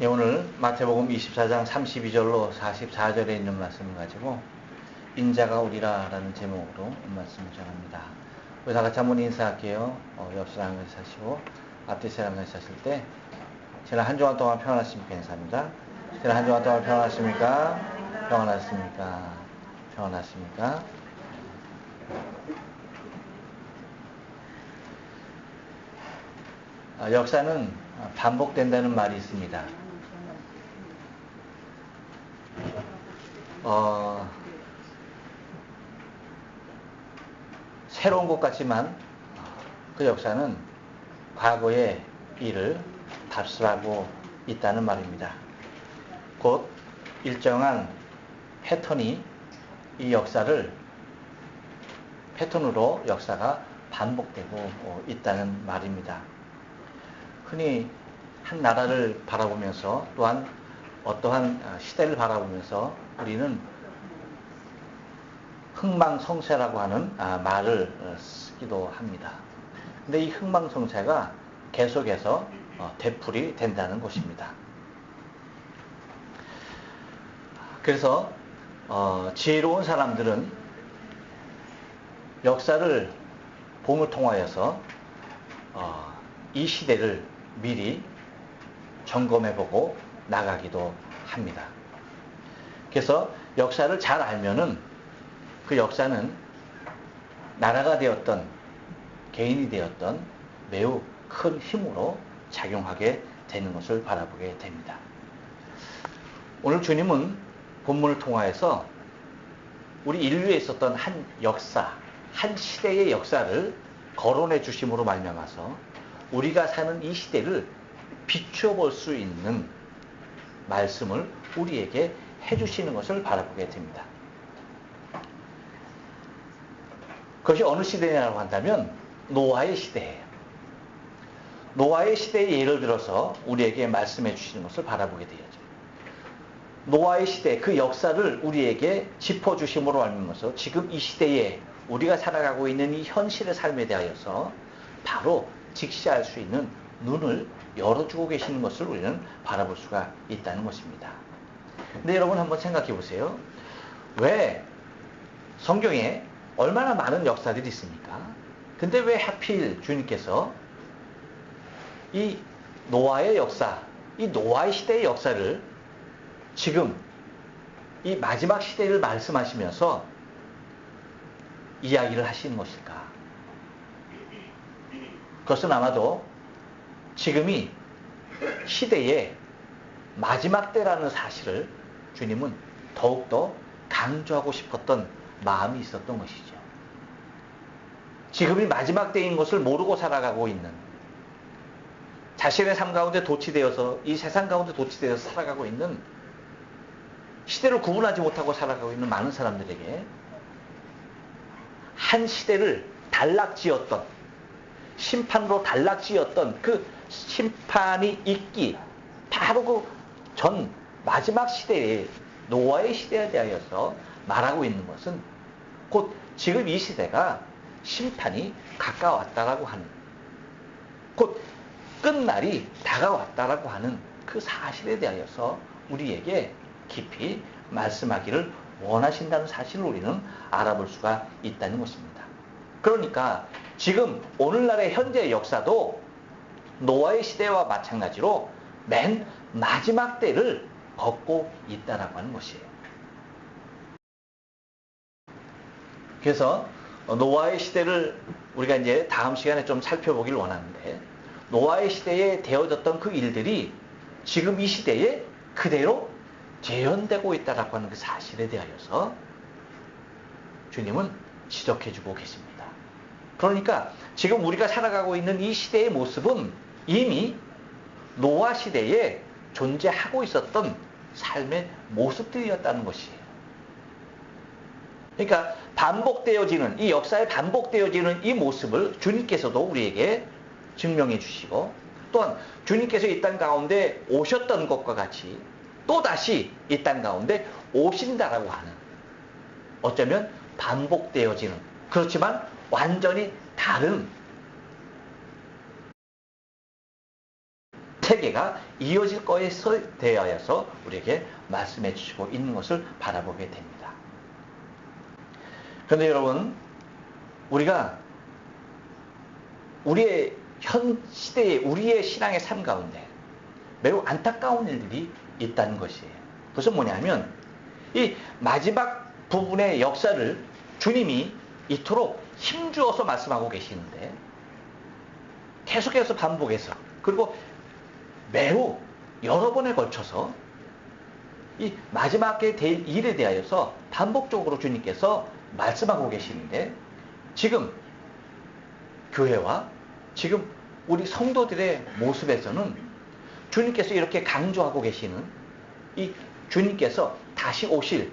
예, 오늘 마태복음 24장 32절로 44절에 있는 말씀을 가지고 인자가 오리라라는 제목으로 말씀을 전합니다. 우리 다 같이 한번 인사할게요. 옆사람 같이 사시고 앞뒤 사람 같이 사실 때 지난 한 주간 동안 평안하십니까? 인사합니다. 지난 한 주간 동안 평안하십니까? 평안하십니까? 평안하십니까? 역사는 반복된다는 말이 있습니다. 새로운 것 같지만 그 역사는 과거의 일을 답습하고 있다는 말입니다. 곧 일정한 패턴이 이 패턴으로 역사가 반복되고 있다는 말입니다. 흔히 한 나라를 바라보면서 또한 어떠한 시대를 바라보면서 우리는 흥망성쇠라고 하는 말을 쓰기도 합니다. 근데 이 흥망성쇠가 계속해서 되풀이 된다는 것입니다. 그래서 지혜로운 사람들은 역사를 봄을 통하여서 이 시대를 미리 점검해보고 나가기도 합니다. 그래서 역사를 잘 알면은 그 역사는 나라가 되었던 개인이 되었던 매우 큰 힘으로 작용하게 되는 것을 바라보게 됩니다. 오늘 주님은 본문을 통하여서 우리 인류에 있었던 한 역사, 한 시대의 역사를 거론해 주심으로 말미암아서 우리가 사는 이 시대를 비추어 볼 수 있는 말씀을 우리에게 해주시는 것을 바라보게 됩니다. 그것이 어느 시대냐고 한다면 노아의 시대예요. 노아의 시대의 예를 들어서 우리에게 말씀해 주시는 것을 바라보게 되죠. 노아의 시대, 그 역사를 우리에게 짚어주심으로 말미암아서 지금 이 시대에 우리가 살아가고 있는 이 현실의 삶에 대하여서 바로 직시할 수 있는 눈을 열어주고 계시는 것을 우리는 바라볼 수가 있다는 것입니다. 근데 여러분 한번 생각해 보세요. 왜 성경에 얼마나 많은 역사들이 있습니까? 근데 왜 하필 주님께서 이 노아의 역사, 이 노아의 시대의 역사를 지금 이 마지막 시대를 말씀하시면서 이야기를 하시는 것일까? 그것은 아마도 지금이 시대의 마지막 때라는 사실을 주님은 더욱더 강조하고 싶었던 마음이 있었던 것이죠. 지금이 마지막 때인 것을 모르고 살아가고 있는, 자신의 삶 가운데 도취되어서 이 세상 가운데 도취되어서 살아가고 있는, 시대를 구분하지 못하고 살아가고 있는 많은 사람들에게 한 시대를 단락지었던, 심판으로 단락지었던 그 심판이 있기 바로 그 전 마지막 시대의 노아의 시대에 대하여서 말하고 있는 것은 곧 지금 이 시대가 심판이 가까웠다라고 하는, 곧 끝날이 다가왔다라고 하는 그 사실에 대하여서 우리에게 깊이 말씀하기를 원하신다는 사실을 우리는 알아볼 수가 있다는 것입니다. 그러니까 지금 오늘날의 현재 역사도 노아의 시대와 마찬가지로 맨 마지막 때를 걷고 있다라고 하는 것이에요. 그래서 노아의 시대를 우리가 이제 다음 시간에 좀 살펴보길 원하는데, 노아의 시대에 되어졌던 그 일들이 지금 이 시대에 그대로 재현되고 있다라고 하는 그 사실에 대하여서 주님은 지적해주고 계십니다. 그러니까 지금 우리가 살아가고 있는 이 시대의 모습은 이미 노아 시대에 존재하고 있었던 삶의 모습들이었다는 것이에요. 그러니까 반복되어지는, 이 역사에 반복되어지는 이 모습을 주님께서도 우리에게 증명해 주시고, 또한 주님께서 이 땅 가운데 오셨던 것과 같이 또다시 이 땅 가운데 오신다라고 하는, 어쩌면 반복되어지는, 그렇지만 완전히 다른 세계가 이어질 것에 대하여서 우리에게 말씀해 주시고 있는 것을 바라보게 됩니다. 그런데 여러분, 우리가 우리의 현 시대의 우리의 신앙의 삶 가운데 매우 안타까운 일들이 있다는 것이에요. 그것은 뭐냐면 이 마지막 부분의 역사를 주님이 이토록 힘주어서 말씀하고 계시는데 계속해서 반복해서 그리고 매우 여러 번에 걸쳐서 이 마지막에 될 일에 대하여서 반복적으로 주님께서 말씀하고 계시는데 지금 교회와 지금 우리 성도들의 모습에서는 주님께서 이렇게 강조하고 계시는 이 주님께서 다시 오실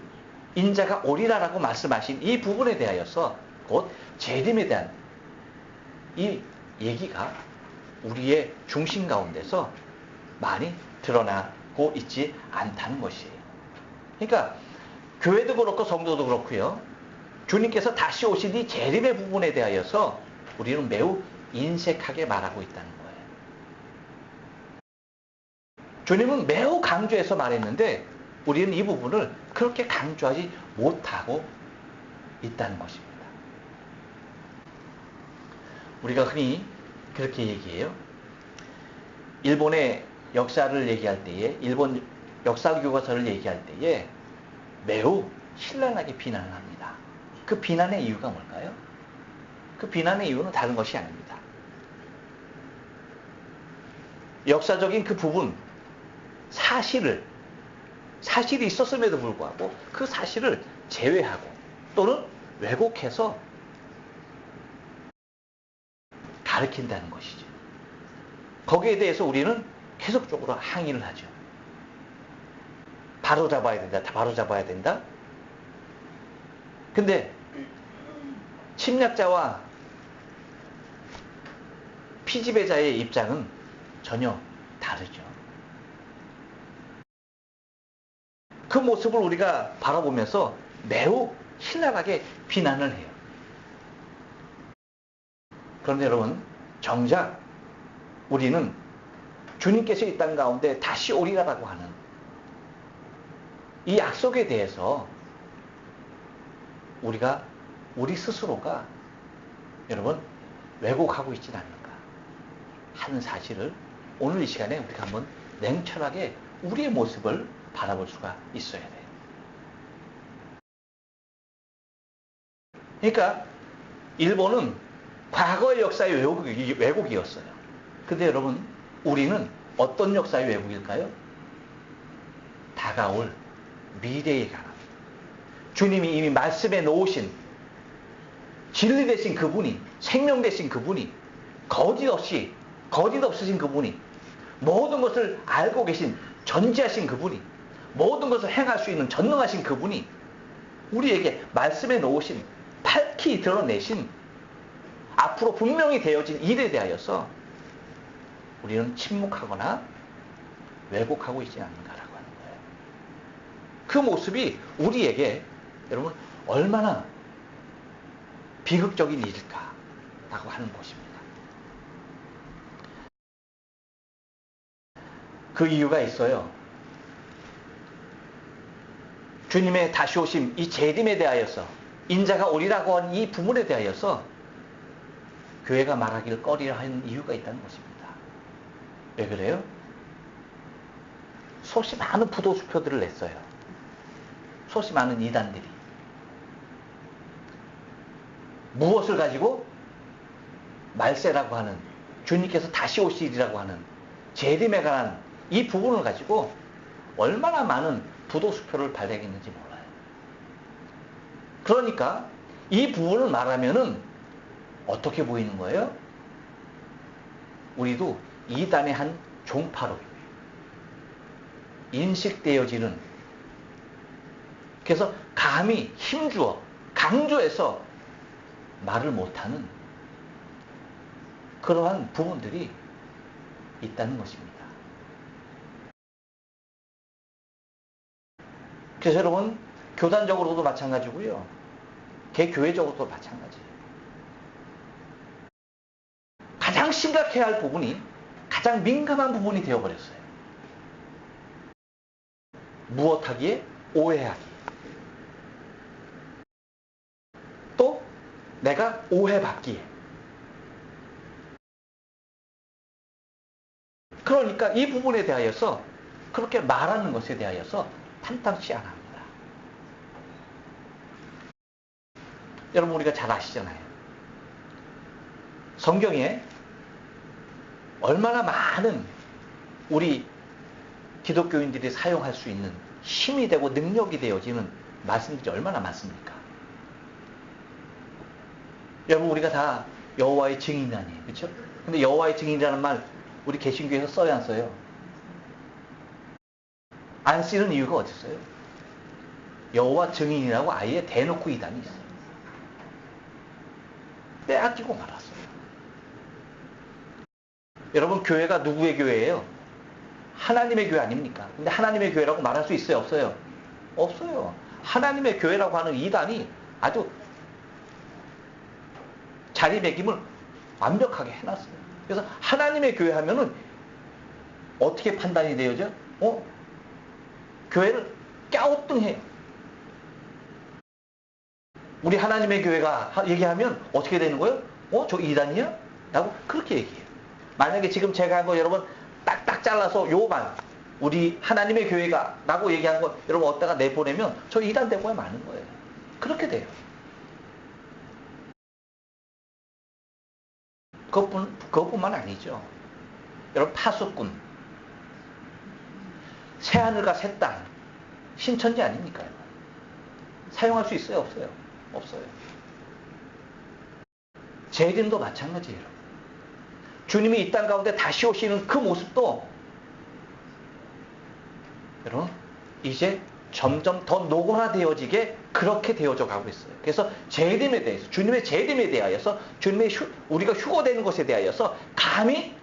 인자가 오리라라고 말씀하신 이 부분에 대하여서 곧 재림에 대한 이 얘기가 우리의 중심 가운데서 많이 드러나고 있지 않다는 것이에요. 그러니까 교회도 그렇고 성도도 그렇고요. 주님께서 다시 오신 이 재림의 부분에 대하여서 우리는 매우 인색하게 말하고 있다는 거예요. 주님은 매우 강조해서 말했는데 우리는 이 부분을 그렇게 강조하지 못하고 있다는 것입니다. 우리가 흔히 그렇게 얘기해요. 일본의 역사를 얘기할 때에, 일본 역사 교과서를 얘기할 때에 매우 신랄하게 비난을 합니다. 그 비난의 이유가 뭘까요? 그 비난의 이유는 다른 것이 아닙니다. 역사적인 그 부분, 사실이 있었음에도 불구하고 그 사실을 제외하고 또는 왜곡해서 가르친다는 것이죠. 거기에 대해서 우리는 계속적으로 항의를 하죠. 바로 잡아야 된다. 바로 잡아야 된다. 근데 침략자와 피지배자의 입장은 전혀 다르죠. 그 모습을 우리가 바라보면서 매우 신랄하게 비난을 해요. 그런데 여러분, 정작 우리는 주님께서 이 땅 가운데 다시 오리라라고 하는 이 약속에 대해서 우리 스스로가 여러분 왜곡하고 있지는 않는가 하는 사실을 오늘 이 시간에 우리가 한번 냉철하게 우리의 모습을 바라볼 수가 있어야 돼요. 그러니까 일본은 과거의 역사의 왜곡이었어요. 근데 여러분, 우리는 어떤 역사의 왜곡일까요? 다가올 미래에 관한 주님이 이미 말씀해 놓으신 진리 되신 그분이, 생명 되신 그분이, 거짓 없으신 그분이, 모든 것을 알고 계신 전지하신 그분이, 모든 것을 행할 수 있는 전능하신 그분이 우리에게 말씀해 놓으신, 밝히 드러내신 앞으로 분명히 되어진 일에 대하여서 우리는 침묵하거나 왜곡하고 있지 않는가라고 하는 거예요. 그 모습이 우리에게 여러분 얼마나 비극적인 일일까라고 하는 것입니다. 그 이유가 있어요. 주님의 다시 오심, 이 재림에 대하여서 인자가 오리라고 하는 이 부분에 대하여서 교회가 말하기를 꺼리라 하는 이유가 있다는 것입니다. 왜 그래요? 수없이 많은 부도수표들을 냈어요. 수없이 많은 이단들이. 무엇을 가지고? 말세라고 하는, 주님께서 다시 오시리라고 하는 재림에 관한 이 부분을 가지고 얼마나 많은 부도수표를 발행했는지 몰라요. 그러니까 이 부분을 말하면은 어떻게 보이는 거예요? 우리도 이단의 한 종파로 인식되어지는, 그래서 감히 힘주어 강조해서 말을 못하는 그러한 부분들이 있다는 것입니다. 그래서 여러분, 교단적으로도 마찬가지고요, 개교회적으로도 마찬가지예요. 가장 심각해야 할 부분이 가장 민감한 부분이 되어버렸어요. 무엇하기에? 오해하기. 또 내가 오해받기에. 그러니까 이 부분에 대하여서 그렇게 말하는 것에 대하여서 탐탁치 않아 합니다. 여러분 우리가 잘 아시잖아요. 성경에 얼마나 많은 우리 기독교인들이 사용할 수 있는 힘이 되고 능력이 되어지는 말씀들이 얼마나 많습니까? 여러분 우리가 다 여호와의 증인 아니에요. 그렇죠? 근데 여호와의 증인이라는 말 우리 개신교에서 써요 안 써요? 안 쓰는 이유가 어디 있어요? 여호와 증인이라고 아예 대놓고 이단이 있어요. 빼앗기고 말았어요. 여러분 교회가 누구의 교회예요? 하나님의 교회 아닙니까? 근데 하나님의 교회라고 말할 수 있어요? 없어요? 없어요. 하나님의 교회라고 하는 이단이 아주 자리매김을 완벽하게 해놨어요. 그래서 하나님의 교회 하면은 어떻게 판단이 되어져? 교회를 갸우뚱해요. 우리 하나님의 교회가 얘기하면 어떻게 되는 거예요? 저 이단이야? 라고 그렇게 얘기해요. 만약에 지금 제가 한 거 여러분 딱딱 잘라서 요만 우리 하나님의 교회가 라고 얘기한 거 여러분 어디다가 내보내면 저 이단 되고야 마는 거예요. 그렇게 돼요. 그것뿐만 아니죠. 여러분 파수꾼, 새하늘과 새 땅, 신천지 아닙니까? 사용할 수 있어요? 없어요? 없어요. 재림도 마찬가지예요. 주님이 이 땅 가운데 다시 오시는 그 모습도 여러분 이제 점점 더 노골화되어지게 그렇게 되어져 가고 있어요. 그래서 재림에 대해서 주님의 재림에 대하여서 주님의 우리가 휴거되는 것에 대하여서 감히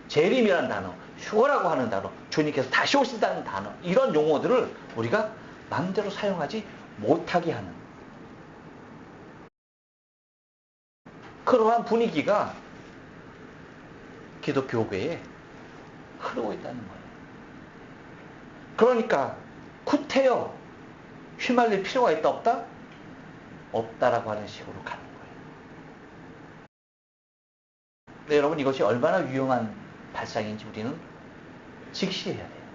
재림이라는 단어, 휴거라고 하는 단어, 주님께서 다시 오신다는 단어 이런 용어들을 우리가 마음대로 사용하지 못하게 하는 그러한 분위기가 기독교계에 흐르고 있다는 거예요. 그러니까 구태여 휘말릴 필요가 있다 없다? 없다라고 하는 식으로 가는 거예요. 근데 여러분 이것이 얼마나 위험한 발상인지 우리는 직시해야 돼요.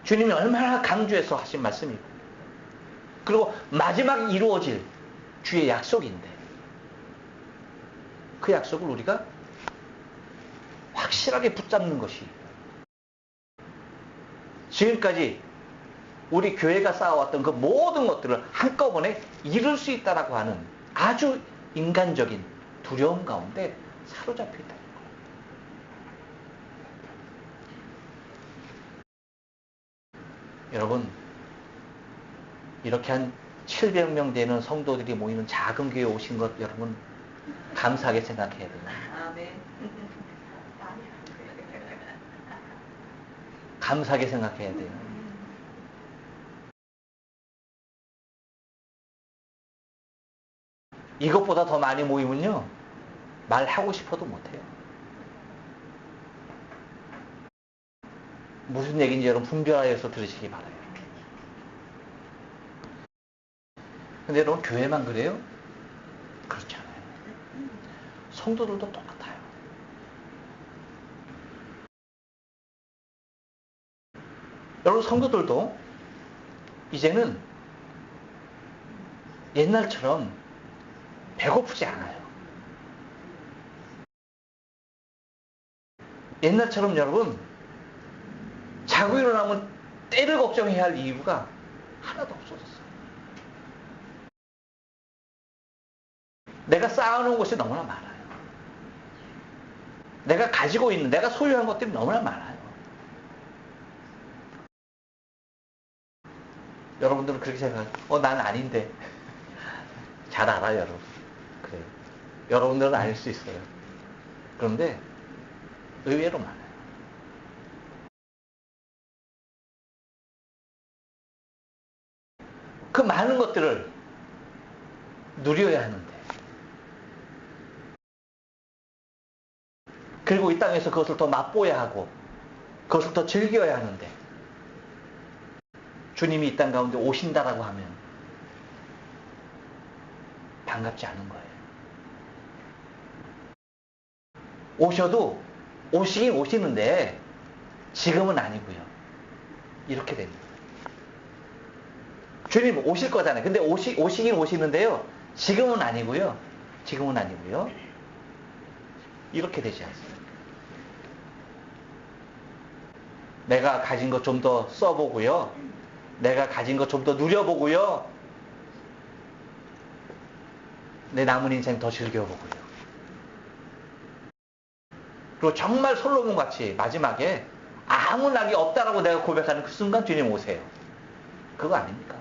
주님이 얼마나 강조해서 하신 말씀이고 그리고 마지막 이루어질 주의 약속인데 그 약속을 우리가 확실하게 붙잡는 것이 지금까지 우리 교회가 쌓아왔던 그 모든 것들을 한꺼번에 이룰 수 있다라고 하는 아주 인간적인 두려움 가운데 사로잡혀 있다는 거예요. 여러분 이렇게 한 700명 되는 성도들이 모이는 작은 교회에 오신 것 여러분 감사하게 생각해야 돼요. 아멘. 감사하게 생각해야 돼요. 이것보다 더 많이 모이면요 말하고 싶어도 못해요. 무슨 얘기인지 여러분 분별하여서 들으시기 바라요. 근데 여러분 교회만 그래요? 그렇지 않아요. 성도들도 똑같아요. 여러분 성도들도 이제는 옛날처럼 배고프지 않아요. 옛날처럼 여러분 자고 일어나면 때를 걱정해야 할 이유가 하나도 없어졌어요. 내가 쌓아놓은 것이 너무나 많아요. 내가 가지고 있는, 내가 소유한 것들이 너무나 많아요. 여러분들은 그렇게 생각해요. 난 아닌데. 잘 알아요, 여러분. 그래요. 여러분들은 아닐 수 있어요. 그런데 의외로 많아요. 그 많은 것들을 누려야 하는데 그리고 이 땅에서 그것을 더 맛보아야 하고 그것을 더 즐겨야 하는데 주님이 이 땅 가운데 오신다라고 하면 반갑지 않은 거예요. 오셔도 오시긴 오시는데 지금은 아니고요. 이렇게 됩니다. 주님 오실 거잖아요. 근데 오시긴 오시는데요. 지금은 아니고요. 지금은 아니고요. 이렇게 되지 않습니다. 내가 가진 것 좀 더 써보고요. 내가 가진 것 좀 더 누려보고요. 내 남은 인생 더 즐겨보고요. 그리고 정말 솔로몬 같이 마지막에 아무 낙이 없다라고 내가 고백하는 그 순간 주님 오세요. 그거 아닙니까?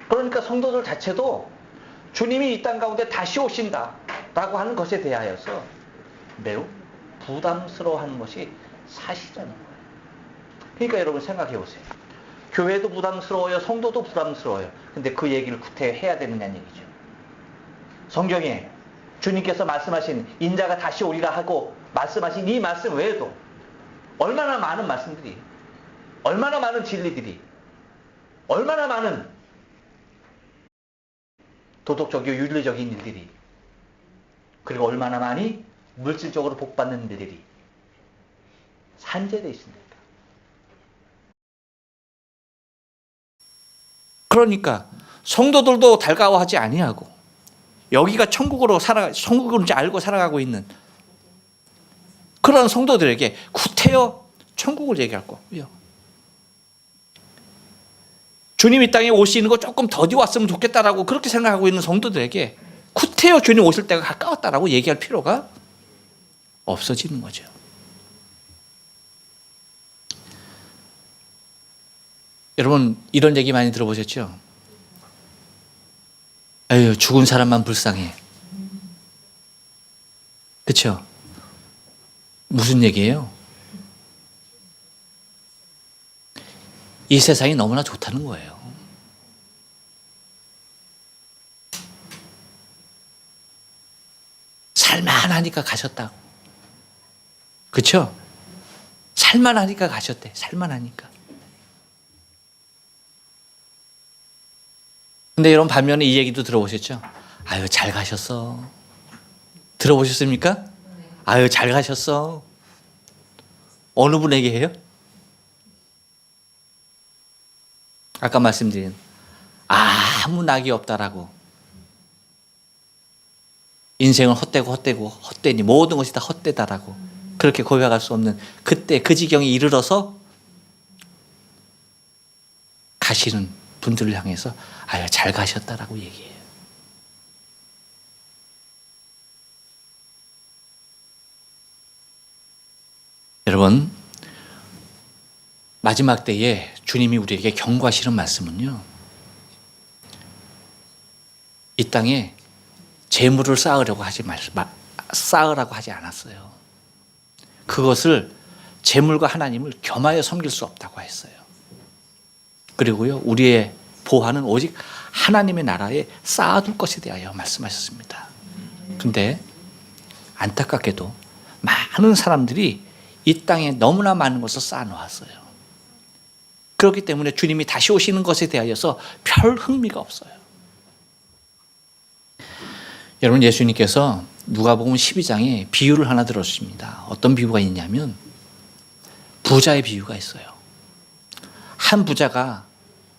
그러니까 성도들 자체도 주님이 이 땅 가운데 다시 오신다라고 하는 것에 대하여서 매우 부담스러워하는 것이 사실이라는 거예요. 그러니까 여러분 생각해 보세요. 교회도 부담스러워요. 성도도 부담스러워요. 근데 그 얘기를 구태해야 되느냐는 얘기죠. 성경에 주님께서 말씀하신 인자가 다시 오리라 하고 말씀하신 이 말씀 외에도 얼마나 많은 말씀들이, 얼마나 많은 진리들이, 얼마나 많은 도덕적이고 윤리적인 일들이, 그리고 얼마나 많이 물질적으로 복받는 일들이 산재되어 있습니다. 그러니까 성도들도 달가워하지 아니하고 여기가 천국인지 알고 살아가고 있는 그런 성도들에게 구태여 천국을 얘기할 거고요. 주님이 땅에 오시는 거 조금 더디 왔으면 좋겠다라고 그렇게 생각하고 있는 성도들에게 구태여 주님 오실 때가 가까웠다라고 얘기할 필요가 없어지는 거죠. 여러분 이런 얘기 많이 들어보셨죠? 에휴, 죽은 사람만 불쌍해. 그렇죠? 무슨 얘기예요? 이 세상이 너무나 좋다는 거예요. 살만하니까 가셨다고. 그렇죠? 살만하니까 가셨대. 살만하니까. 근데 여러분 반면에 이 얘기도 들어보셨죠? 아유 잘 가셨어. 들어보셨습니까? 아유 잘 가셨어. 어느 분에게 해요? 아까 말씀드린 아무 낙이 없다라고 인생은 헛되니 모든 것이 다 헛되다라고 그렇게 고백할 수 없는 그때 그 지경에 이르러서 가시는 분들을 향해서 아유 잘 가셨다라고 얘기해요. 여러분 마지막 때에 주님이 우리에게 경고하시는 말씀은요. 이 땅에 재물을 쌓으라고 하지 않았어요. 그것을 재물과 하나님을 겸하여 섬길 수 없다고 했어요. 그리고요 우리의 보화는 오직 하나님의 나라에 쌓아둘 것에 대하여 말씀하셨습니다. 근데 안타깝게도 많은 사람들이 이 땅에 너무나 많은 것을 쌓아놓았어요. 그렇기 때문에 주님이 다시 오시는 것에 대하여서 별 흥미가 없어요. 여러분 예수님께서 누가복음 12장에 비유를 하나 들어주십니다. 어떤 비유가 있냐면 부자의 비유가 있어요. 한 부자가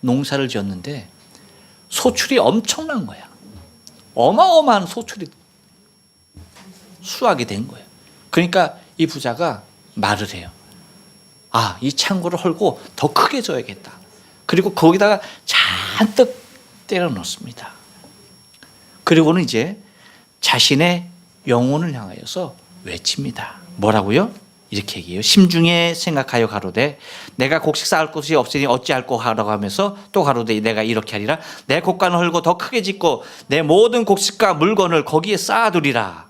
농사를 지었는데 소출이 엄청난 거야. 어마어마한 소출이 수확이 된 거예요. 그러니까 이 부자가 말을 해요. 아, 이 창고를 헐고 더 크게 줘야겠다. 그리고 거기다가 잔뜩 때려 넣습니다. 그리고는 이제 자신의 영혼을 향하여서 외칩니다. 뭐라고요? 이렇게 얘기해요. 심중에 생각하여 가로되 내가 곡식 쌓을 곳이 없으니 어찌할꼬 하라고 하면서 또 가로되 내가 이렇게 하리라. 내 곡간을 헐고 더 크게 짓고 내 모든 곡식과 물건을 거기에 쌓아두리라.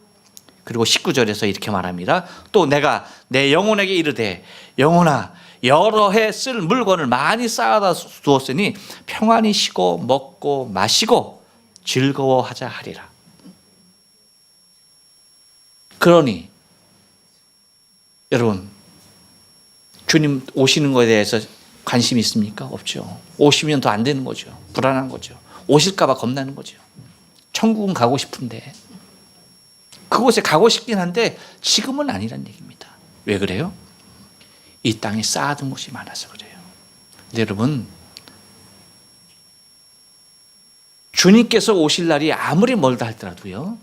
그리고 19절에서 이렇게 말합니다. 또 내가 내 영혼에게 이르되 영혼아 여러 해 쓸 물건을 많이 쌓아다 두었으니 평안히 쉬고 먹고 마시고 즐거워하자 하리라. 그러니 여러분, 주님 오시는 것에 대해서 관심이 있습니까? 없죠. 오시면 더 안 되는 거죠. 불안한 거죠. 오실까 봐 겁나는 거죠. 천국은 가고 싶은데, 그곳에 가고 싶긴 한데 지금은 아니란 얘기입니다. 왜 그래요? 이 땅에 쌓아둔 것이 많아서 그래요. 근데 여러분, 주님께서 오실 날이 아무리 멀다 하더라도요,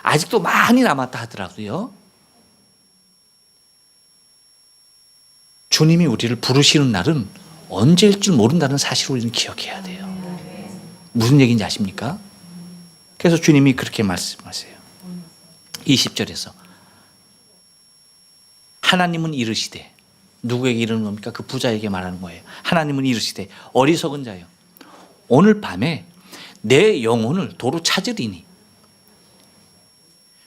아직도 많이 남았다 하더라도요, 주님이 우리를 부르시는 날은 언제일 줄 모른다는 사실을 우리는 기억해야 돼요. 무슨 얘기인지 아십니까? 그래서 주님이 그렇게 말씀하세요. 20절에서 하나님은 이르시되, 누구에게 이르는 겁니까? 그 부자에게 말하는 거예요. 하나님은 이르시되 어리석은 자여, 오늘 밤에 내 영혼을 도로 찾으리니,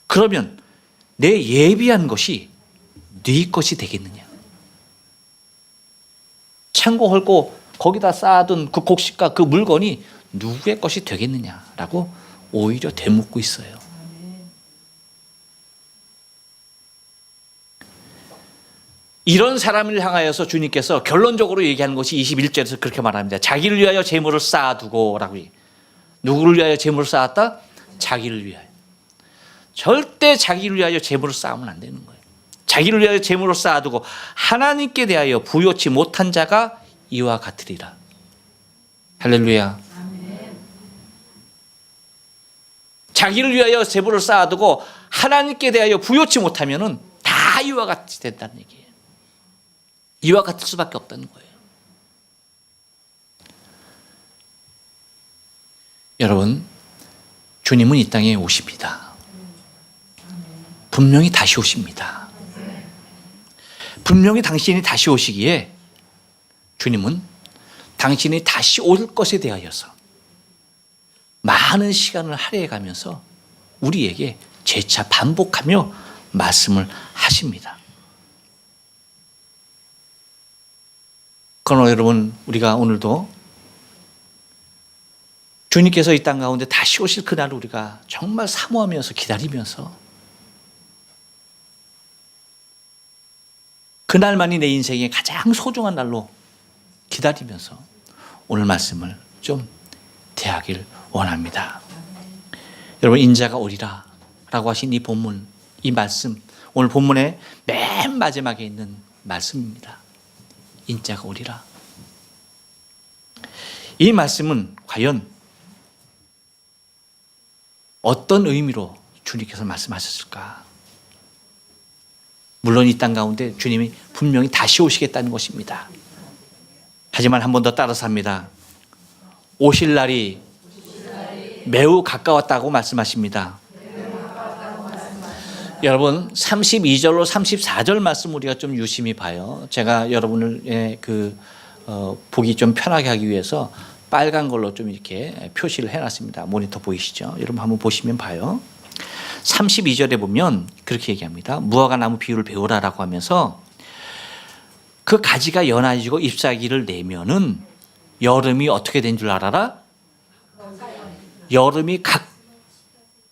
그러면 내 예비한 것이 네 것이 되겠느냐? 창고 헐고 거기다 쌓아둔 그 곡식과 그 물건이 누구의 것이 되겠느냐라고 오히려 되묻고 있어요. 이런 사람을 향하여서 주님께서 결론적으로 얘기하는 것이 21절에서 그렇게 말합니다. 자기를 위하여 재물을 쌓아두고 라고. 누구를 위하여 재물을 쌓았다? 자기를 위하여. 절대 자기를 위하여 재물을 쌓으면 안 되는 거예요. 자기를 위하여 재물을 쌓아두고 하나님께 대하여 부요치 못한 자가 이와 같으리라. 할렐루야. 자기를 위하여 재물을 쌓아두고 하나님께 대하여 부요치 못하면은 다 이와 같이 된다는 얘기예요. 이와 같을 수밖에 없다는 거예요. 여러분, 주님은 이 땅에 오십니다. 분명히 다시 오십니다. 분명히 당신이 다시 오시기에 주님은 당신이 다시 올 것에 대하여서 많은 시간을 할애해가면서 우리에게 재차 반복하며 말씀을 하십니다. 그러나 여러분, 우리가 오늘도 주님께서 이 땅 가운데 다시 오실 그날을 우리가 정말 사모하면서 기다리면서, 그날만이 내 인생의 가장 소중한 날로 기다리면서 오늘 말씀을 좀 대하길 원합니다. 여러분, 인자가 오리라 라고 하신 이 본문, 이 말씀, 오늘 본문의 맨 마지막에 있는 말씀입니다. 인자가 오리라. 이 말씀은 과연 어떤 의미로 주님께서 말씀하셨을까? 물론 이 땅 가운데 주님이 분명히 다시 오시겠다는 것입니다. 하지만 한 번 더 따라서 합니다. 오실 날이 매우 가까웠다고 말씀하십니다. 여러분, 32절로 34절 말씀 우리가 좀 유심히 봐요. 제가 여러분을 보기 좀 편하게 하기 위해서 빨간 걸로 좀 이렇게 표시를 해놨습니다. 모니터 보이시죠? 여러분 한번 보시면 봐요. 32절에 보면 그렇게 얘기합니다. 무화과 나무 비유를 배우라라고 하면서 그 가지가 연해지고 잎사귀를 내면은 여름이 어떻게 된 줄 알아라? 여름이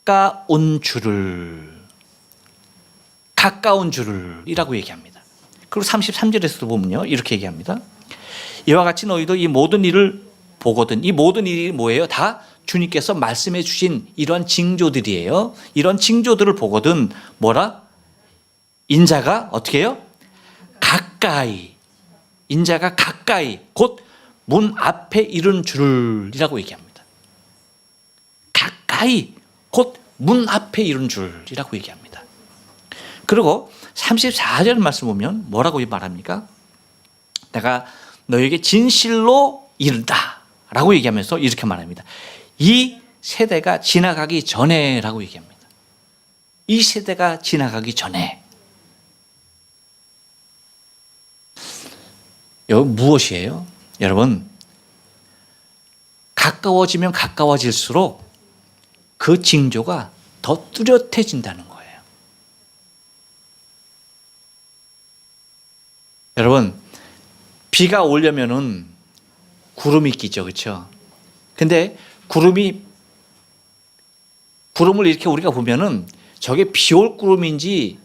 가까운 줄을 이라고 얘기합니다. 그리고 33절에서도 보면요, 이렇게 얘기합니다. 이와 같이 너희도 이 모든 일을 보거든. 이 모든 일이 뭐예요? 다 주님께서 말씀해 주신 이런 징조들이에요. 이런 징조들을 보거든 뭐라? 인자가 어떻게 해요? 가까이. 인자가 가까이 곧 문 앞에 이른 줄이라고 얘기합니다. 가까이 곧 문 앞에 이른 줄이라고 얘기합니다. 그리고 34절 말씀 보면 뭐라고 말합니까? 내가 너에게 진실로 이른다 라고 얘기하면서 이렇게 말합니다. 이 세대가 지나가기 전에 라고 얘기합니다. 이 세대가 지나가기 전에. 여기 무엇이에요? 여러분, 가까워지면 가까워질수록 그 징조가 더 뚜렷해진다는 거예요. 여러분, 비가 오려면은 구름이 끼죠, 그렇죠? 근데 구름을 이렇게 우리가 보면은 저게 비 올 구름인지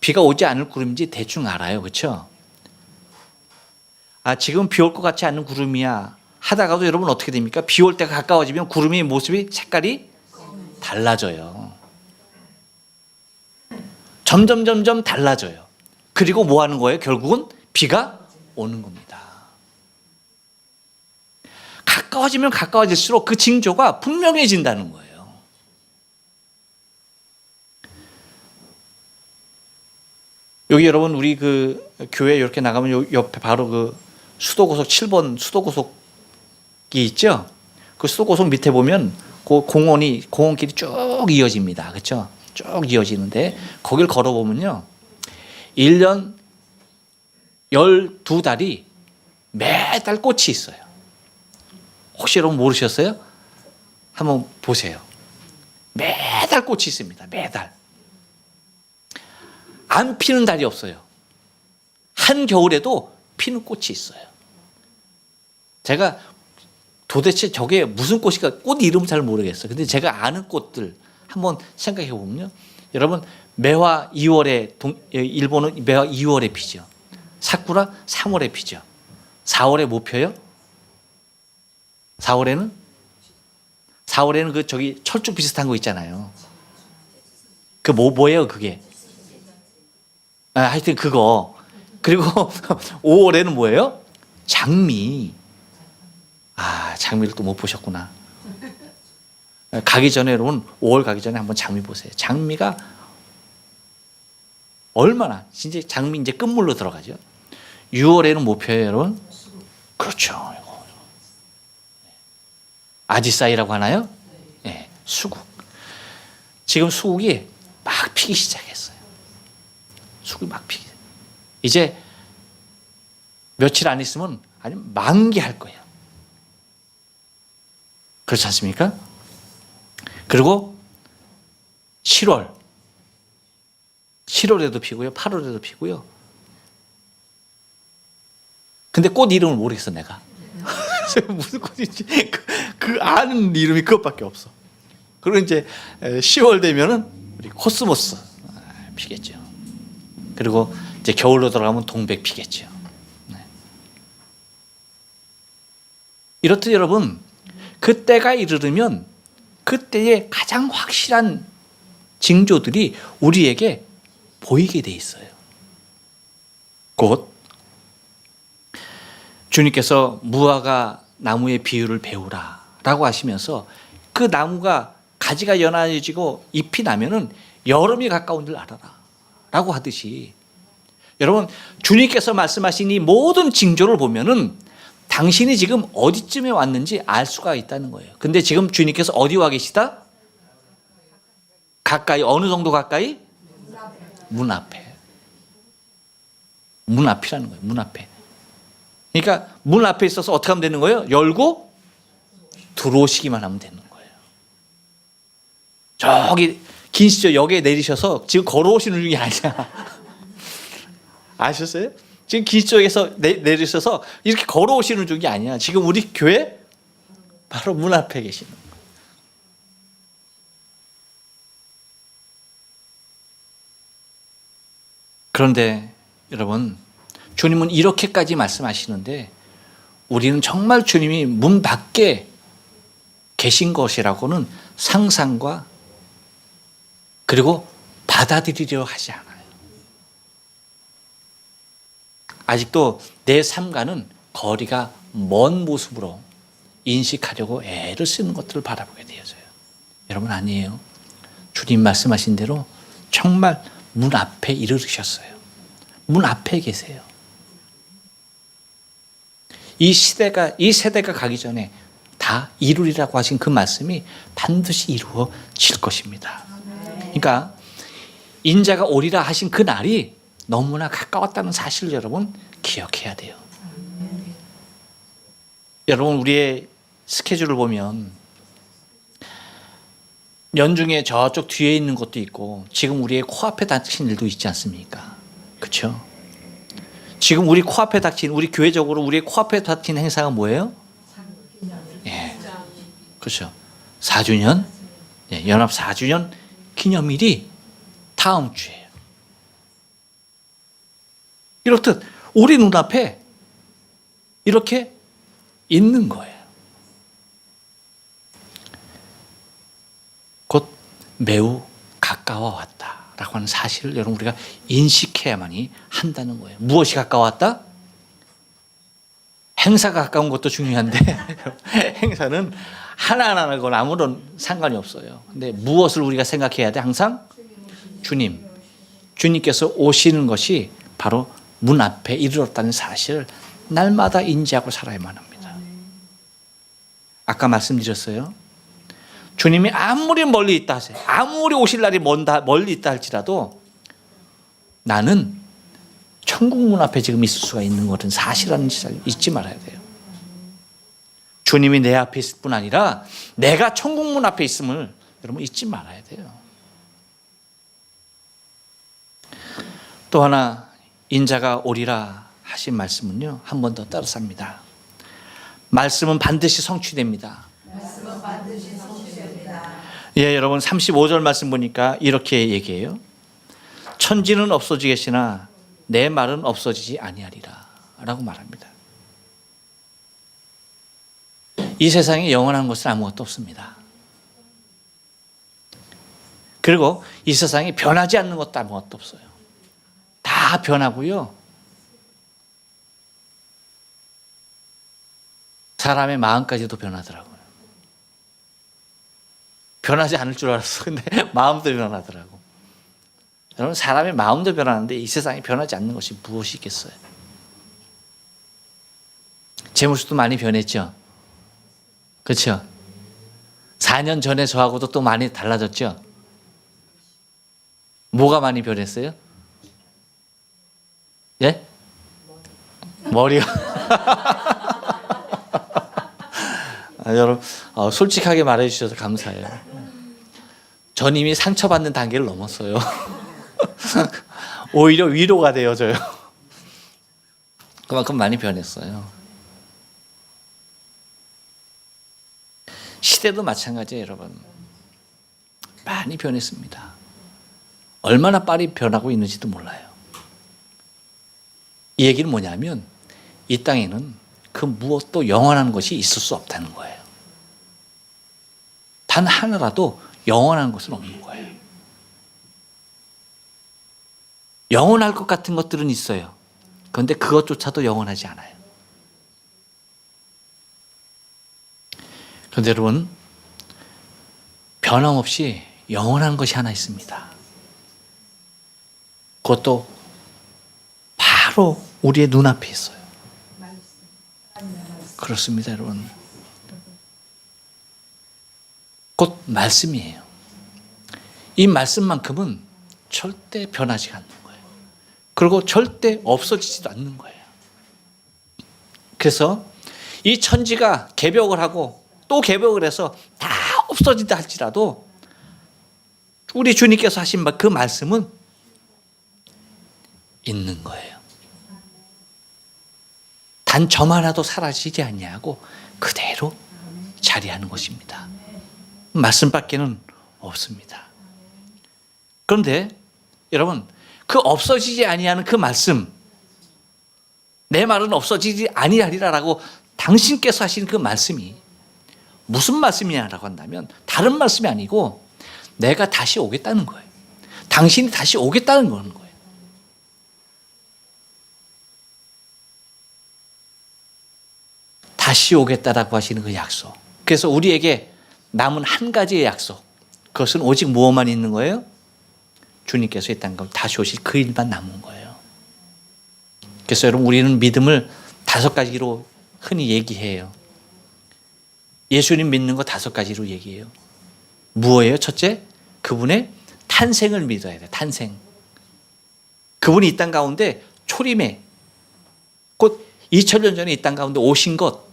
비가 오지 않을 구름인지 대충 알아요. 그렇죠? 아, 지금 비 올 것 같지 않은 구름이야 하다가도 여러분 어떻게 됩니까? 비 올 때가 가까워지면 구름의 모습이 색깔이 달라져요. 점점 달라져요. 그리고 뭐 하는 거예요? 결국은 비가 오는 겁니다. 가까워지면 가까워질수록 그 징조가 분명해진다는 거예요. 여기 여러분 우리 그 교회 이렇게 나가면 요 옆에 바로 그 수도고속 7번 수도고속이 있죠? 그 수도고속 밑에 보면 그 공원길이 쭉 이어집니다. 그렇죠? 쭉 이어지는데 거길 걸어보면요. 1년 12달이 매달 꽃이 있어요. 혹시 여러분 모르셨어요? 한번 보세요. 매달 꽃이 있습니다. 매달. 안 피는 달이 없어요. 한겨울에도 피는 꽃이 있어요. 제가 도대체 저게 무슨 꽃일까? 꽃 이름 잘 모르겠어요. 근데 제가 아는 꽃들 한번 생각해 보면요. 여러분 매화 2월에 일본은 매화 2월에 피죠. 사쿠라 3월에 피죠. 4월에 못 펴요? 4월에는 그 저기 철쭉 비슷한 거 있잖아요. 그 뭐예요 그게? 아, 하여튼 그거. 그리고 5월에는 뭐예요? 장미. 아, 장미를 또 못 보셨구나. 가기 전에 여러분 5월 가기 전에 한번 장미 보세요. 장미가 얼마나 진짜 장미 이제 끝물로 들어가죠. 6월에는 뭐 펴요, 여러분? 그렇죠. 아지사이라고 하나요? 네, 수국. 지금 수국이 막 피기 시작했어요. 수국이 막 피기. 이제 며칠 안 있으면 아니 만개할 거예요. 그렇지 않습니까? 그리고 7월에도 피고요. 8월에도 피고요. 근데 꽃 이름을 모르겠어 내가. 무슨 꽃인지 그 아는 이름이 그것밖에 없어. 그리고 이제 10월 되면은 우리 코스모스 피겠죠. 그리고 이제 겨울로 들어가면 동백 피겠죠. 네. 이렇듯 여러분 그때가 이르르면 그때의 가장 확실한 징조들이 우리에게 보이게 돼 있어요. 곧 주님께서 무화과 나무의 비유를 배우라라고 하시면서 그 나무가 가지가 연해지고 잎이 나면은 여름이 가까운 줄 알아라라고 하듯이 여러분 주님께서 말씀하신 이 모든 징조를 보면은 당신이 지금 어디쯤에 왔는지 알 수가 있다는 거예요. 근데 지금 주님께서 어디 와 계시다? 가까이. 어느 정도 가까이? 문 앞에. 문 앞이라는 거예요. 문 앞에. 그러니까 문 앞에 있어서 어떻게 하면 되는 거예요? 열고 들어오시기만 하면 되는 거예요. 저기 긴시저 역에 내리셔서 지금 걸어오시는 중이 아니야. 아셨어요? 지금 긴시저역에서 내리셔서 이렇게 걸어오시는 중이 아니야. 지금 우리 교회 바로 문 앞에 계시는 거예요. 그런데 여러분 주님은 이렇게까지 말씀하시는데 우리는 정말 주님이 문 밖에 계신 것이라고는 상상과 그리고 받아들이려 하지 않아요. 아직도 내 삶과는 거리가 먼 모습으로 인식하려고 애를 쓰는 것들을 바라보게 되어져요. 여러분 아니에요. 주님 말씀하신 대로 정말 문 앞에 이르르셨어요. 문 앞에 계세요. 이 세대가 가기 전에 다 이루리라고 하신 그 말씀이 반드시 이루어질 것입니다. 그러니까 인자가 오리라 하신 그 날이 너무나 가까웠다는 사실을 여러분 기억해야 돼요. 여러분 우리의 스케줄을 보면 연중에 저쪽 뒤에 있는 것도 있고 지금 우리의 코앞에 닥친 일도 있지 않습니까? 그렇죠? 지금 우리 코앞에 닥친 우리 교회적으로 우리의 코앞에 닥친 행사가 뭐예요? 예, 그렇죠. 4주년 연합 4주년 기념일이 다음 주예요. 이렇듯 우리 눈앞에 이렇게 있는 거예요. 곧 매우 가까워 왔다라고 하는 사실을 여러분 우리가 인식해야만이 한다는 거예요. 무엇이 가까웠다? 행사가 가까운 것도 중요한데 행사는 하나하나건 아무런 상관이 없어요. 근데 무엇을 우리가 생각해야 돼? 항상 주님, 주님께서 오시는 것이 바로 문 앞에 이르렀다는 사실을 날마다 인지하고 살아야만 합니다. 아까 말씀드렸어요. 주님이 아무리 멀리 있다 하세요. 아무리 오실 날이 멀리 있다 할지라도 나는 천국 문 앞에 지금 있을 수가 있는 것은 사실이라는 사실을 잊지 말아야 돼요. 주님이 내 앞에 있을 뿐 아니라 내가 천국 문 앞에 있음을 여러분 잊지 말아야 돼요. 또 하나 인자가 오리라 하신 말씀은요, 한 번 더 따라서 합니다. 말씀은 반드시 성취됩니다. 말씀은 반드시 성취됩니다. 예, 여러분 35절 말씀 보니까 이렇게 얘기해요. 천지는 없어지겠으나 내 말은 없어지지 아니하리라 라고 말합니다. 이 세상에 영원한 것은 아무것도 없습니다. 그리고 이 세상에 변하지 않는 것도 아무것도 없어요. 다 변하고요. 사람의 마음까지도 변하더라고요. 변하지 않을 줄 알았어. 근데 마음도 변하더라고. 여러분 사람의 마음도 변하는데 이 세상에 변하지 않는 것이 무엇이 있겠어요? 제 모습도 많이 변했죠? 그렇죠? 4년 전에 저하고도 또 많이 달라졌죠? 뭐가 많이 변했어요? 예? 머리가. 여러분 솔직하게 말해 주셔서 감사해요. 전 이미 상처받는 단계를 넘었어요. 오히려 위로가 되어져요. 그만큼 많이 변했어요. 시대도 마찬가지예요, 여러분. 많이 변했습니다. 얼마나 빨리 변하고 있는지도 몰라요. 이 얘기는 뭐냐면 이 땅에는 그 무엇도 영원한 것이 있을 수 없다는 거예요. 단 하나라도 영원한 것은 없는 거예요. 영원할 것 같은 것들은 있어요. 그런데 그것조차도 영원하지 않아요. 그런데 여러분 변함없이 영원한 것이 하나 있습니다. 그것도 바로 우리의 눈앞에 있어요. 그렇습니다, 여러분. 곧 말씀이에요. 이 말씀만큼은 절대 변하지 않는 거예요. 그리고 절대 없어지지도 않는 거예요. 그래서 이 천지가 개벽을 하고 또 개벽을 해서 다 없어진다 할지라도 우리 주님께서 하신 그 말씀은 있는 거예요. 단 점 하나도 사라지지 않냐고 그대로 자리하는 것입니다. 말씀밖에는 없습니다. 그런데 여러분 그 없어지지 아니하는 그 말씀, 내 말은 없어지지 아니하리라라고 당신께서 하시는 그 말씀이 무슨 말씀이냐라고 한다면 다른 말씀이 아니고 내가 다시 오겠다는 거예요. 당신이 다시 오겠다는 거예요. 다시 오겠다라고 하시는 그 약속. 그래서 우리에게 남은 한 가지의 약속. 그것은 오직 무엇만 있는 거예요? 주님께서 이 땅에 다시 오실 그 일만 남은 거예요. 그래서 여러분 우리는 믿음을 5가지로 흔히 얘기해요. 예수님 믿는 거 5가지로 얘기해요. 무엇이에요? 첫째, 그분의 탄생을 믿어야 돼요. 탄생. 그분이 이 땅 가운데 초림에 곧 2000년 전에 이 땅 가운데 오신 것,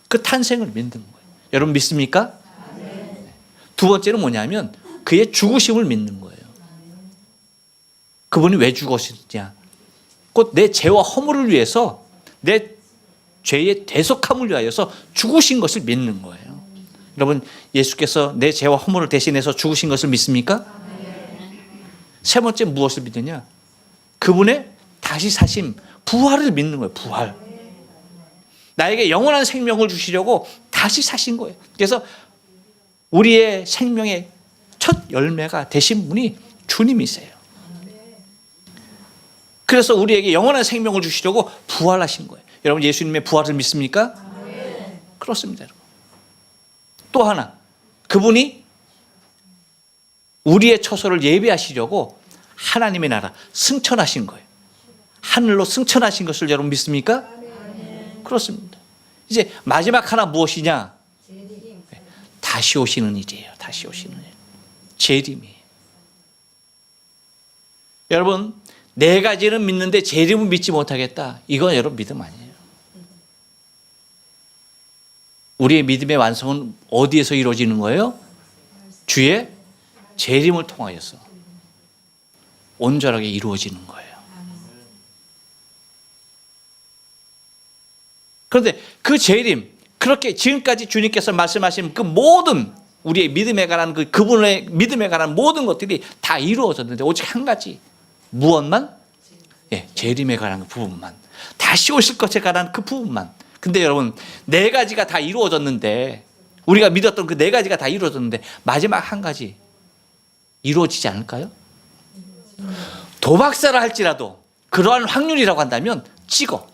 그 탄생을 믿는 거예요. 여러분 믿습니까? 네. 두 번째는 뭐냐면 그의 죽으심을 믿는 거예요. 그분이 왜 죽으셨냐? 곧 내 죄와 허물을 위해서 내 죄의 대속함을 위하여서 죽으신 것을 믿는 거예요. 여러분 예수께서 내 죄와 허물을 대신해서 죽으신 것을 믿습니까? 세 번째 무엇을 믿느냐? 그분의 다시 사심, 부활을 믿는 거예요. 부활. 나에게 영원한 생명을 주시려고 다시 사신 거예요. 그래서 우리의 생명의 첫 열매가 되신 분이 주님이세요. 그래서 우리에게 영원한 생명을 주시려고 부활하신 거예요. 여러분 예수님의 부활을 믿습니까? 그렇습니다. 여러분. 또 하나, 그분이 우리의 처소를 예비하시려고 하나님의 나라 승천하신 거예요. 하늘로 승천하신 것을 여러분 믿습니까? 그렇습니다. 이제 마지막 하나 무엇이냐? 다시 오시는 일이에요. 다시 오시는 일. 재림이에요. 여러분, 네 가지는 믿는데 재림은 믿지 못하겠다. 이건 여러분 믿음 아니에요. 우리의 믿음의 완성은 어디에서 이루어지는 거예요? 주의 재림을 통하여서 온전하게 이루어지는 거예요. 그런데 그 재림, 그렇게 지금까지 주님께서 말씀하신 그 모든 우리의 믿음에 관한 그분의 믿음에 관한 모든 것들이 다 이루어졌는데 오직 한 가지, 무엇만? 재림에 관한 그 부분만, 다시 오실 것에 관한 그 부분만. 근데 여러분, 네 가지가 다 이루어졌는데, 우리가 믿었던 그 네 가지가 다 이루어졌는데 마지막 한 가지 이루어지지 않을까요? 도박사를 할지라도 그러한 확률이라고 한다면 찍어.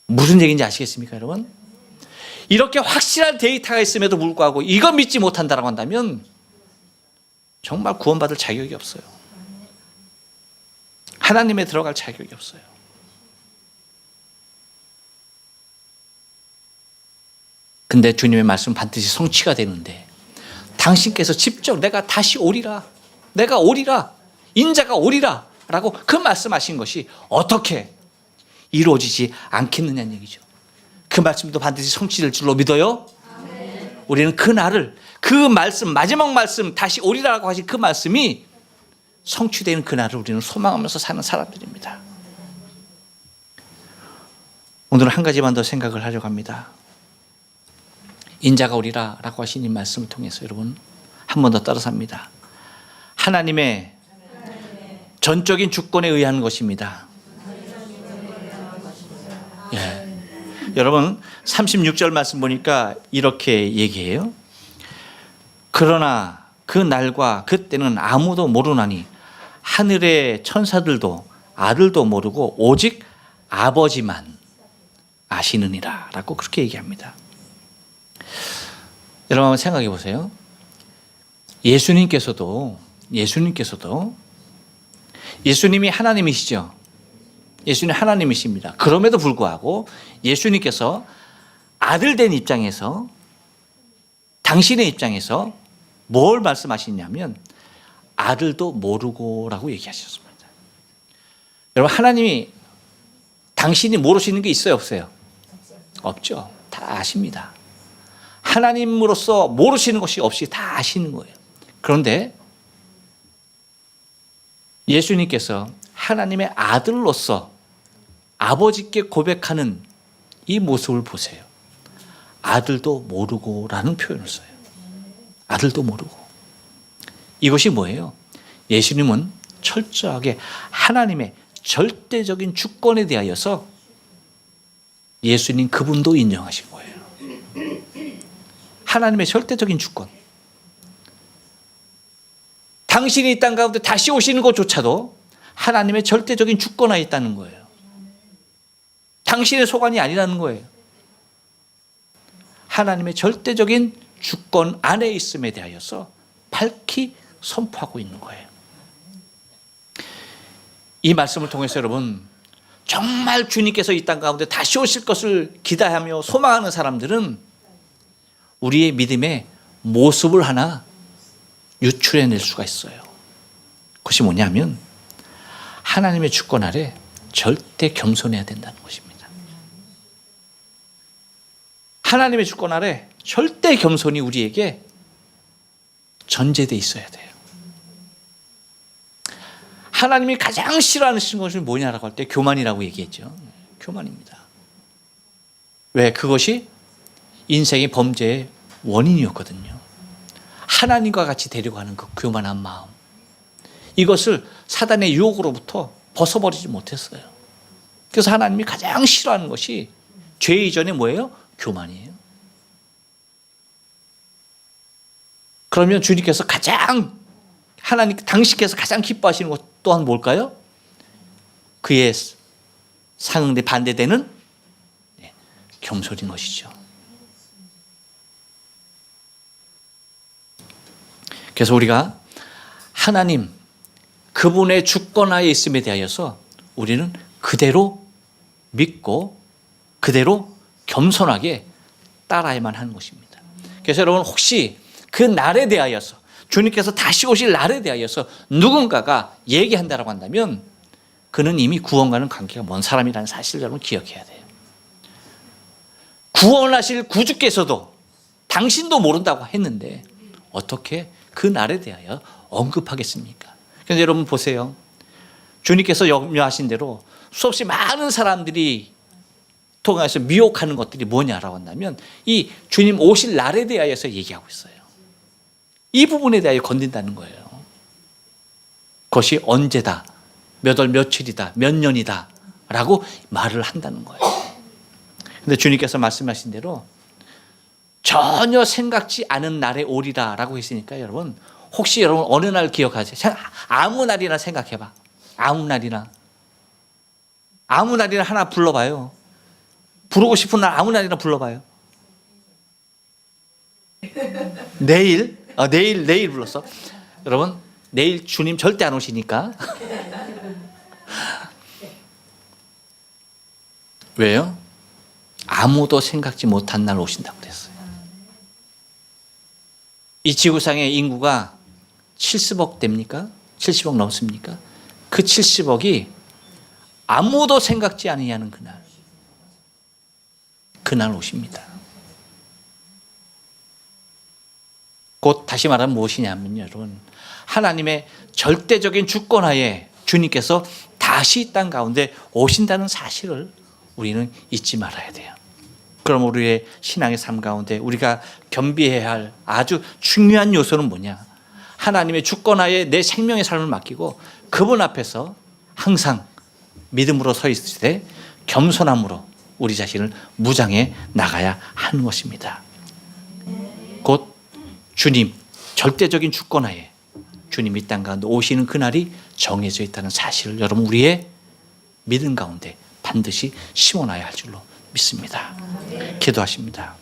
무슨 얘기인지 아시겠습니까, 여러분? 이렇게 확실한 데이터가 있음에도 불구하고 이거 믿지 못한다고 한다면 정말 구원받을 자격이 없어요. 하나님에 들어갈 자격이 없어요. 근데 주님의 말씀은 반드시 성취가 되는데 당신께서 직접 내가 다시 오리라, 내가 오리라, 인자가 오리라 라고 그 말씀하신 것이 어떻게 이루어지지 않겠느냐는 얘기죠. 그 말씀도 반드시 성취될 줄로 믿어요. 우리는 그 날을, 그 말씀, 마지막 말씀, 다시 오리라고 하신 그 말씀이 성취되는 그 날을 우리는 소망하면서 사는 사람들입니다. 오늘은 한 가지만 더 생각을 하려고 합니다. 인자가 오리라 라고 하신 이 말씀을 통해서 여러분 한 번 더 따라서 합니다. 하나님의 전적인 주권에 의한 것입니다. 여러분 36절 말씀 보니까 이렇게 얘기해요. 그러나 그 날과 그때는 아무도 모르나니 하늘의 천사들도 아들도 모르고 오직 아버지만 아시느니라 라고 그렇게 얘기합니다. 여러분 한번 생각해 보세요. 예수님께서도 예수님이 하나님이시죠. 예수님 하나님이십니다. 그럼에도 불구하고 예수님께서 아들 된 입장에서, 당신의 입장에서 뭘 말씀하시냐면 아들도 모르고 라고 얘기하셨습니다. 여러분 하나님이 당신이 모르시는 게 있어요, 없어요? 없죠. 다 아십니다. 하나님으로서 모르시는 것이 없이 다 아시는 거예요. 그런데 예수님께서 하나님의 아들로서 아버지께 고백하는 이 모습을 보세요. 아들도 모르고 라는 표현을 써요. 아들도 모르고. 이것이 뭐예요? 예수님은 철저하게 하나님의 절대적인 주권에 대하여서 예수님 그분도 인정하신 거예요. 하나님의 절대적인 주권. 당신이 이 땅 가운데 다시 오시는 것조차도 하나님의 절대적인 주권하에 있다는 거예요. 당신의 소관이 아니라는 거예요. 하나님의 절대적인 주권 안에 있음에 대하여서 밝히 선포하고 있는 거예요. 이 말씀을 통해서 여러분, 정말 주님께서 이 땅 가운데 다시 오실 것을 기대하며 소망하는 사람들은 우리의 믿음의 모습을 하나 유출해낼 수가 있어요. 그것이 뭐냐면 하나님의 주권 아래 절대 겸손해야 된다는 것입니다. 하나님의 주권 아래 절대 겸손이 우리에게 전제되어 있어야 돼요. 하나님이 가장 싫어하는 것이 뭐냐라고 할 때 교만이라고 얘기했죠. 교만입니다. 왜? 그것이 인생의 범죄의 원인이었거든요. 하나님과 같이 데려가는 그 교만한 마음, 이것을 사단의 유혹으로부터 벗어버리지 못했어요. 그래서 하나님이 가장 싫어하는 것이 죄 이전에 뭐예요? 교만이에요. 그러면 주님께서 당신께서 가장 기뻐하시는 것 또한 뭘까요? 그의 상응대 반대되는 겸손인 것이죠. 그래서 우리가 하나님 그분의 주권하에 있음에 대하여서 우리는 그대로 믿고 그대로 겸손하게 따라야만 하는 것입니다. 그래서 여러분, 혹시 그 날에 대하여서, 주님께서 다시 오실 날에 대하여서 누군가가 얘기한다라고 한다면 그는 이미 구원과는 관계가 먼 사람이라는 사실을 여러분 기억해야 돼요. 구원하실 구주께서도 당신도 모른다고 했는데 어떻게 그 날에 대하여 언급하겠습니까? 그래서 여러분 보세요. 주님께서 염려하신 대로 수없이 많은 사람들이 통해서 미혹하는 것들이 뭐냐라고 한다면 이 주님 오실 날에 대하여서 얘기하고 있어요. 이 부분에 대하여 건든다는 거예요. 그것이 언제다, 몇 월 며칠이다, 몇 년이다 라고 말을 한다는 거예요. 그런데 주님께서 말씀하신 대로 전혀 생각지 않은 날에 오리라 라고 했으니까 여러분, 혹시 여러분 어느 날 기억하세요? 아무 날이나 생각해봐. 아무 날이나 하나 불러봐요. 부르고 싶은 날 아무 날이나 불러봐요. 내일 불렀어. 여러분, 내일 주님 절대 안 오시니까. 왜요? 아무도 생각지 못한 날 오신다고 그랬어요. 이 지구상의 인구가 70억 됩니까? 70억 넘습니까? 그 70억이 아무도 생각지 아니하는 그날 오십니다. 곧 다시 말하면 무엇이냐면 여러분, 하나님의 절대적인 주권하에 주님께서 다시 이 땅 가운데 오신다는 사실을 우리는 잊지 말아야 돼요. 그럼 우리의 신앙의 삶 가운데 우리가 겸비해야 할 아주 중요한 요소는 뭐냐? 하나님의 주권하에 내 생명의 삶을 맡기고 그분 앞에서 항상 믿음으로 서 있을 때 겸손함으로 우리 자신을 무장해 나가야 하는 것입니다. 곧 주님 절대적인 주권하에 주님 이 땅 가운데 오시는 그날이 정해져 있다는 사실을 여러분 우리의 믿음 가운데 반드시 심어놔야 할 줄로 믿습니다. 기도하십니다.